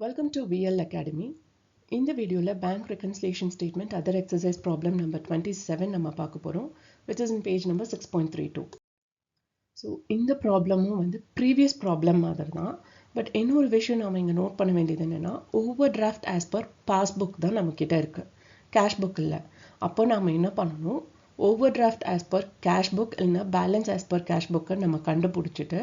Welcome to VL Academy. In the video, bank reconciliation statement other exercise problem number 27 நம்ம பார்க்க போறோம், which is in page number 6.32. So இந்த ப்ராப்ளமும் வந்து previous problem மாதிரி தான், பட் இன்னொரு விஷயம் நாம இங்க நோட் பண்ண வேண்டியது என்னன்னா over draft as per passbook தான் நம்ம கிட்ட இருக்கு, கேஷ் புக் இல்லை. அப்போ நாம என்ன பண்ணணும், over draft as per cash book இல்லைன்னா பேலன்ஸ் as per கேஷ் புக்கை நம்ம கண்டுபிடிச்சிட்டு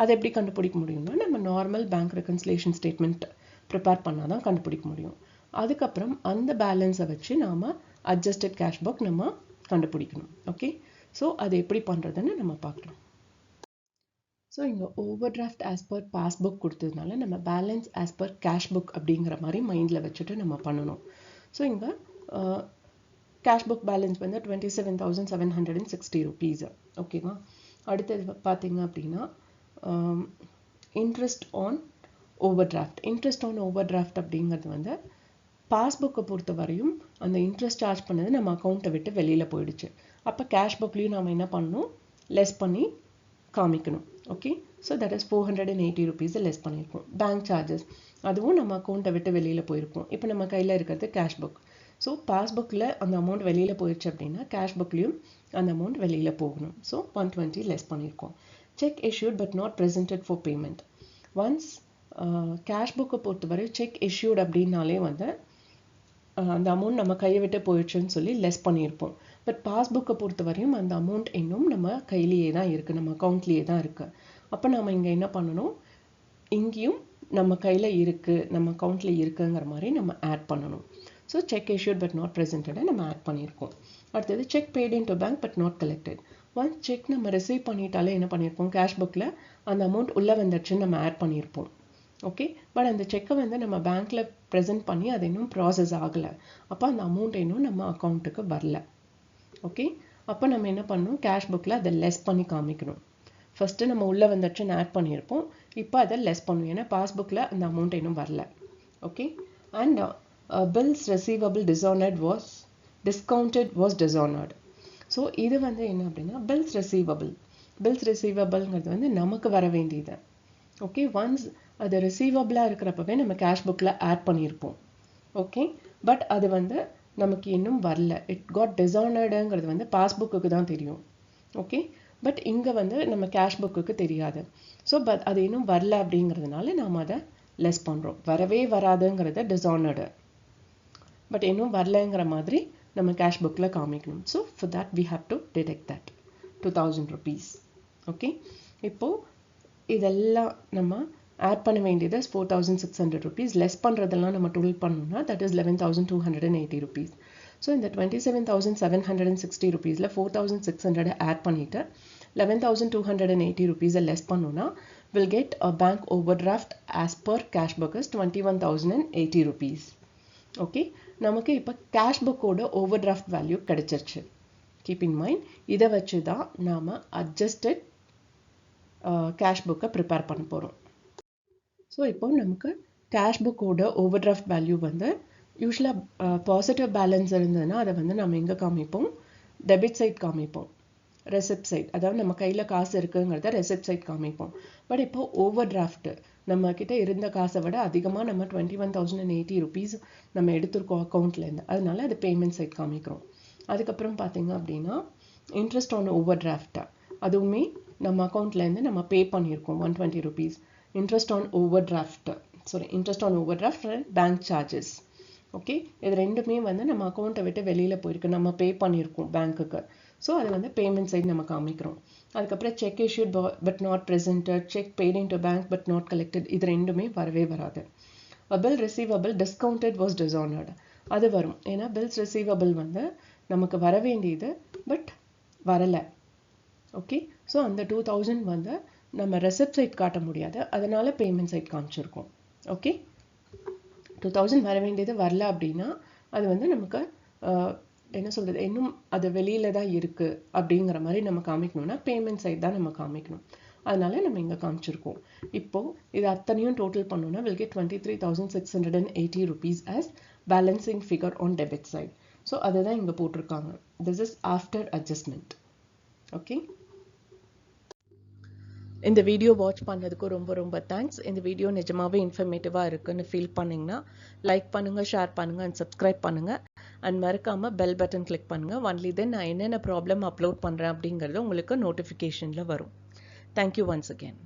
அதை எப்படி கண்டுபிடிக்க முடியும்னா நம்ம normal bank reconciliation statement prepare பண்ணால் தான் கண்டுபிடிக்க முடியும். அதுக்கப்புறம் அந்த பேலன்ஸை வச்சு நாம் அட்ஜஸ்டட் கேஷ் புக் நம்ம கண்டுபிடிக்கணும். ஓகே, ஸோ அது எப்படி பண்ணுறதுன்னு நம்ம பார்க்கலாம். ஸோ இங்கே over draft as per passbook கொடுத்ததுனால நம்ம balance as per cash book அப்படிங்கிற மாதிரி மைண்டில் வச்சுட்டு நம்ம பண்ணணும். ஸோ இங்கே கேஷ் புக் பேலன்ஸ் வந்து 27,760 rupees. ஓகேவா, அடுத்தது பார்த்தீங்க அப்படின்னா interest on over draft. Interest on over draft அப்படிங்கிறது வந்து பாஸ்புக்கை பொறுத்த வரையும் அந்த இன்ட்ரெஸ்ட் சார்ஜ் பண்ணது நம்ம அக்கௌண்ட்டை விட்டு வெளியில் போயிடுச்சு. அப்போ கேஷ் புக்லேயும் நம்ம என்ன பண்ணணும், லெஸ் பண்ணி காமிக்கணும். Okay, so that is 480 rupees less பண்ணியிருக்கோம். பேங்க் சார்ஜஸ் அதுவும் நம்ம அக்கௌண்ட்டை விட்டு வெளியில் போயிருக்கோம். இப்போ நம்ம கையில் இருக்கிறது கேஷ் புக். ஸோ பாஸ்புக்கில் அந்த அமௌண்ட் வெளியில் போயிடுச்சு அப்படின்னா கேஷ் புக்லேயும் அந்த அமௌண்ட் வெளியில் போகணும். ஸோ 120 லெஸ் பண்ணியிருக்கோம். Check issued but not presented for payment. Once cash புக்கை பொறுத்தவரை செக் issued அப்படின்னாலே வந்து அந்த அமௌண்ட் நம்ம கையை விட்டு போயிடுச்சுன்னு சொல்லி லெஸ் பண்ணியிருப்போம். பட் பாஸ்புக்கை பொறுத்தவரையும் அந்த அமௌண்ட் இன்னும் நம்ம கையிலேயே தான் இருக்குது, நம்ம அக்கௌண்ட்லேயே தான் இருக்குது. அப்போ நம்ம இங்கே என்ன பண்ணணும், இங்கேயும் நம்ம கையில் இருக்குது, நம்ம அக்கௌண்ட்டில் இருக்குங்கிற மாதிரி நம்ம ஆட் பண்ணணும். So check issued but not presented நம்ம ஆட் பண்ணியிருக்கோம். அடுத்தது check paid into bank but not collected. Once check நம்ம ரிசீவ் பண்ணிட்டாலே என்ன பண்ணியிருப்போம், கேஷ் புக்கில் அந்த அமௌண்ட் உள்ளே வந்துடுச்சுன்னு நம்ம ஆட் பண்ணியிருப்போம். ஓகே, பட் அந்த செக்கை வந்து நம்ம பேங்க்கில் ப்ரெசென்ட் பண்ணி அது இன்னும் ப்ராசஸ் ஆகலை. அப்போ அந்த அமௌண்ட் இன்னும் நம்ம அக்கௌண்ட்டுக்கு வரல. ஓகே, அப்போ நம்ம என்ன பண்ணணும், கேஷ் புக்கில் அதை லெஸ் பண்ணி காமிக்கணும். ஃபஸ்ட்டு நம்ம உள்ளே வந்துடுச்சுன்னு ஆட் பண்ணியிருப்போம், இப்போ அதை லெஸ் பண்ணணும், ஏன்னா பாஸ்புக்கில் அந்த அமௌண்ட் இன்னும் வரல. Okay, and bills receivable dishonoured was discounted was dishonoured. So இது வந்து என்ன அப்படின்னா பில்ஸ் ரிசீவபிள்ங்கிறது வந்து நமக்கு வர வேண்டியது. ஓகே, ஒன்ஸ் அது ரிசீவபிளாக இருக்கிறப்பவே நம்ம கேஷ் புக்கில் ஆட் பண்ணியிருப்போம். ஓகே, பட் அது வந்து நமக்கு இன்னும் வரல, இட் காட் டிஸ்ஆனர்டுங்கிறது வந்து பாஸ்புக்கு தான் தெரியும். ஓகே, பட் இங்கே வந்து நம்ம கேஷ் புக்குக்கு தெரியாது. ஸோ பட் அது இன்னும் வரல அப்படிங்கிறதுனால நாம் அதை லெஸ் பண்ணுறோம். வரவே வராதுங்கிறத டிஸ்ஆனர்டு, பட் இன்னும் வரலங்கிற மாதிரி நம்ம கேஷ் புக்கில் காமிக்கணும். So for that we have to detect that 2000 rupees. Okay, இப்போது இதெல்லாம் நம்ம ஆட் பண்ண வேண்டியது 4,600 rupees. லெஸ் பண்ணுறதெல்லாம் நம்ம டோட்டல் பண்ணோம்னா தட் இஸ் 11,280 rupees. ஸோ இந்த 27,760 rupeesல 4,600 ஆட் பண்ணிவிட்டு 11,280 rupees லெஸ் பண்ணோன்னா will get a bank over draft as per cash book is 21,080 rupees. Okay, நமக்கு இப்போ கேஷ் புக்கோட ஓவர் டிராஃப்ட் வேல்யூ கிடைச்சிருச்சு. கீப் இன் மைண்ட், இதை வச்சு தான் நாம் அட்ஜஸ்டட் கேஷ் புக்கை ப்ரிப்பேர் பண்ண போகிறோம். ஸோ இப்போ நமக்கு கேஷ் புக்கோட ஓவர் டிராஃப்ட் வேல்யூ வந்து யூஸ்வலாக பாசிட்டிவ் பேலன்ஸ் இருந்ததுன்னா அதை வந்து நம்ம எங்கே காமிப்போம், டெபிட் சைட் காமிப்போம், ரெசிப்ட் சைட், அதாவது நம்ம கையில் காசு இருக்குங்கிறத ரெசிப்ட் சைட் காமிப்போம். பட் இப்போ ஓவர் டிராஃப்ட் நம்ம கிட்ட இருந்த காசை விட அதிகமாக நம்ம 21,080 rupees நம்ம எடுத்திருக்கோம் அக்கௌண்ட்லேருந்து, அதனால அது பேமெண்ட் சைட் காமிக்கிறோம். அதுக்கப்புறம் பார்த்தீங்க அப்படின்னா இன்ட்ரெஸ்ட் ஆன் ஓவர் டிராஃப்ட், அதுவுமே நம்ம அக்கௌண்ட்லேருந்து நம்ம பே பண்ணியிருக்கோம் 120 rupees. Interest on over draft and bank charges. Okay, இது ரெண்டுமே வந்து நம்ம அக்கௌண்ட்டை விட்டு வெளியில் போயிருக்கு, நம்ம பே பண்ணியிருக்கோம் பேங்க்குக்கு. ஸோ அது வந்து பேமெண்ட் சைட் நம்ம காமிக்கிறோம். அதுக்கப்புறம் check issued but not presented, check paid into bank but not collected, இது ரெண்டுமே வரவே வராது. Bill receivable discounted was dishonoured, அது வரும், ஏன்னா பில்ஸ் ரிசீவபிள் வந்து நமக்கு வர வேண்டியது பட் வரலை. ஓகே, ஸோ அந்த 2000 வந்து நம்ம ரெசிப்ட் சைட் காட்ட முடியாது, அதனால பேமெண்ட் சைட் காமிச்சிருக்கோம். ஓகே, 2000 வர வேண்டியது வரல அப்படின்னா அது வந்து நமக்கு என்ன சொல்கிறது, இன்னும் அது வெளியில் தான் இருக்குது அப்படிங்கிற மாதிரி நம்ம காமிக்கணும்னா பேமெண்ட் சைட் தான் நம்ம காமிக்கணும், அதனால நம்ம இங்கே காமிச்சிருக்கோம். இப்போது இது அத்தனையும் டோட்டல் பண்ணோன்னா will get 23,680 rupees as balancing figure on debit side. So அதை தான் இங்கே போட்டிருக்காங்க, this is after adjustment. Okay, இந்த வீடியோ வாட்ச் பண்ணதுக்கு ரொம்ப ரொம்ப தேங்க்ஸ். இந்த வீடியோ நிஜமாவே இன்ஃபர்மேட்டிவாக இருக்குன்னு ஃபீல் பண்ணிங்கன்னா லைக் பண்ணுங்கள், ஷேர் பண்ணுங்கள் அண்ட் சப்ஸ்கிரைப் பண்ணுங்கள். அண்ட் மறக்காமல் பெல் பட்டன் கிளிக் பண்ணுங்கள். ஒன்லி தென் நான் என்னென்ன ப்ராப்ளம் அப்லோட் பண்ணுறேன் அப்படிங்கிறது உங்களுக்கு நோட்டிஃபிகேஷனில் வரும். Thank you once again.